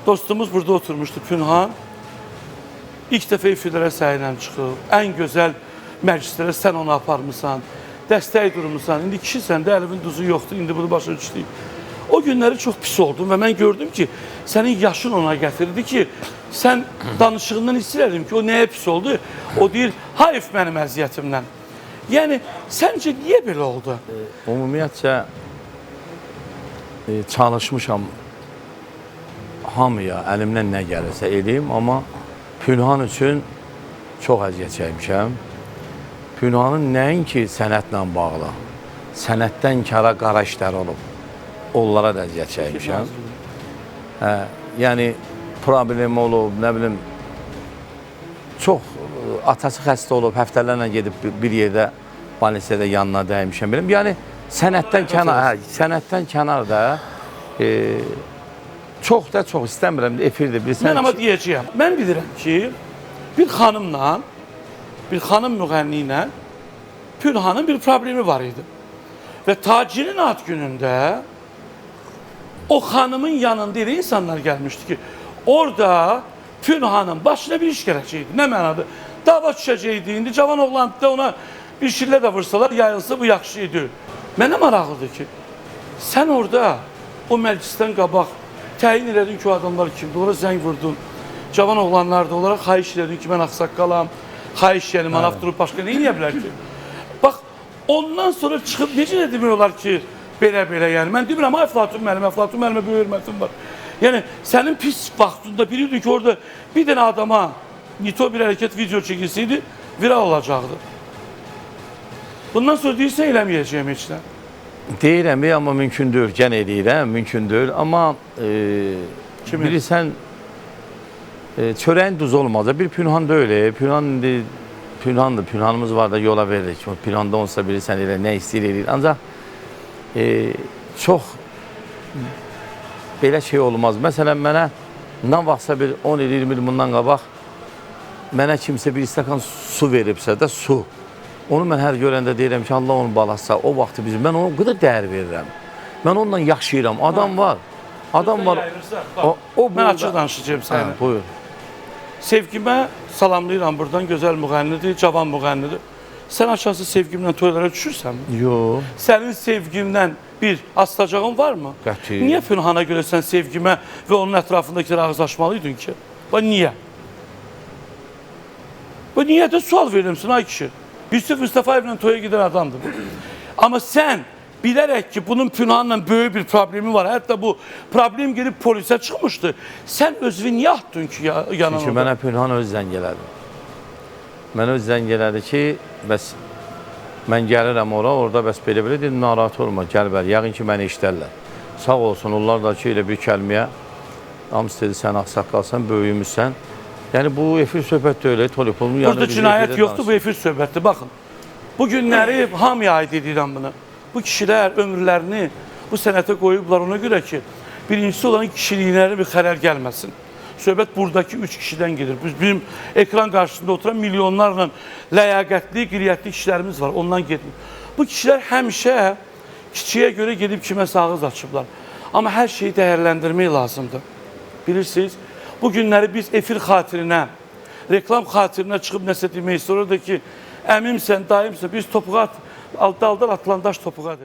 dostumuz burada oturmuşdu, Pünhan. İlk dəfə efirlərə səhiylə çıxıb, ən gözəl məclislərə sən onu aparmısan, dəstək durmuşsan. İndi kişisən də əlinin duzu yoxdur, indi bunu başa düşdük. O günləri çox pis oldum və mən gördüm ki, sənin yaşın ona gətirdi ki, sən danışığından hiss elədim ki, o nəyə pis oldu? O deyir, hayf mənim əziyyətimdən. Yəni, səncə niyə belə oldu? Ümumiyyətcə, çalışmışam hamıya, əlimdən nə gəlirsə eləyim, amma Pünhan üçün çox əziyyət çəkmişəm. Pünhanın nəinki sənətlə bağlı, sənətdən kara qara işlər olub, onlara da əziyyət çəkmişəm. Yəni, problem olub, nə bilim, çox atası xəstə olub, həftələrlə gedib bir yerdə banisiyada yanına dəymişəm. Yəni, sənətdən kənarda çox istəmirəm, efirdir. Mən amma deyəcəyəm, mən bilirəm ki, bir xanımla, bir xanım müğənni ilə Pünhanın bir problemi var idi. Və tacirin ad günündə o xanımın yanında elə insanlar gəlmişdi ki, orada Pünhanın başına bir iş gələcəkdi. Nə mənadır? Dava düşəcəkdi. İndi cavan oğlan da ona bir şillə də vursalar, yayılsa bu yaxşı idi. Mənə maraqlıdır ki, sən orada o məclisdən qabaq təyin elədin ki, o adamlar kimdir? Onlara zəng vurdun. Cavan oğlanlar da onlara xahiş elədin ki, mən ağsaqqalam, xahiş yəni, manaf durub başqa nə eləyə bilər ki? Bax, ondan sonra çıxıb necə də demək olar ki, belə, yəni. Mən demirəm, Əflatun müəllimə böyük hörmətim var. Yəni, sənin pis vaxtında bilirdin ki, orada bir dənə adama nito bir hərəkət video çəkilsəydi, viral olacaqdı. Bundan sonra deyirsən, eləməyəcəyəm heç nə. Deyirəm, amma mümkün deyil, gən eləyirəm, mümkün deyil. Amma bilirsən, çörəyin duzu olmaz. Bir Pünhan da öyle. Pünhandır, Pünhanımız var da yola veririk. Pünhanda olsa bilirsən elə nə istəyir eləyir. Ancaq çox belə şey olmaz. Məsələn, mənə nə vaxtsa bir 10 il, 20 il bundan qabaq mənə kimsə bir stəkan su veribsə də su. Onu mən hər görəndə deyirəm ki, Allah onu balasa, o vaxtı bizim, mən ona o qədər dəyər verirəm. Mən onunla yaşayıram. Adam var. Mən açıq danışacağım sənə. Buyur. Sevgimə salamlayıram buradan, gözəl müğənnidir, cavan müğənnidir. Sən aşağısı sevgimlə toylara düşürsənmi? Yox. Sənin sevgimdən bir astacağın varmı? Qəti. Niyə Pünhana görə sən sevgimə və onun ətrafındakı ağızlaşmalıydın ki? Və niyə? Və niyə də sual verirəmsin, ay kişi? Yusuf Mustafayevlə toya gedən adamdır. Amma sən bilərək ki, bunun Pünhanla böyük bir problemi var, hətta bu problem gelib polisə çıxmışdı. Sən özünü niyə atdın ki yanına? Çünki mənə Pünhan öz zəng elədi. Mənə öz zəng elədi ki, bəs mən gəlirəm orada bəs belə dedim, narahat olma, gəl bəli, yəqin ki, məni işlərlər. Sağ olsun, onlar da ki, elə bir kəlməyə, hamısı dedi, sən ağsaqqalsan, böyüyümüzsən. Yəni, bu efir söhbət də öyle, Tolipolun yanında... Burada cinayət yoxdur, bu efir söhbətdir. Baxın, bu günləri hamıya aid edirəm bunu. Bu kişilər ömürlərini bu sənətə qoyublar ona görə ki, birincisi olan kişilikləri bir xərər gəlməsin. Söhbət buradakı 3 kişidən gedir. Bizim ekran qarşısında oturan milyonlarla ləyaqətli, qiriyyətli kişilərimiz var, ondan gedir. Bu kişilər həmişə kiçiyə görə gedib kiməsə ağız açıblar. Amma hər şeyi dəyərləndirmək lazımdır. Bilirsiniz, bu günləri biz efir xatirinə, reklam xatirinə çıxıb nəsə demək istiyoruz da ki, əmimsən, daimsən, biz topuğa daldan atılan daş topuğa deyil.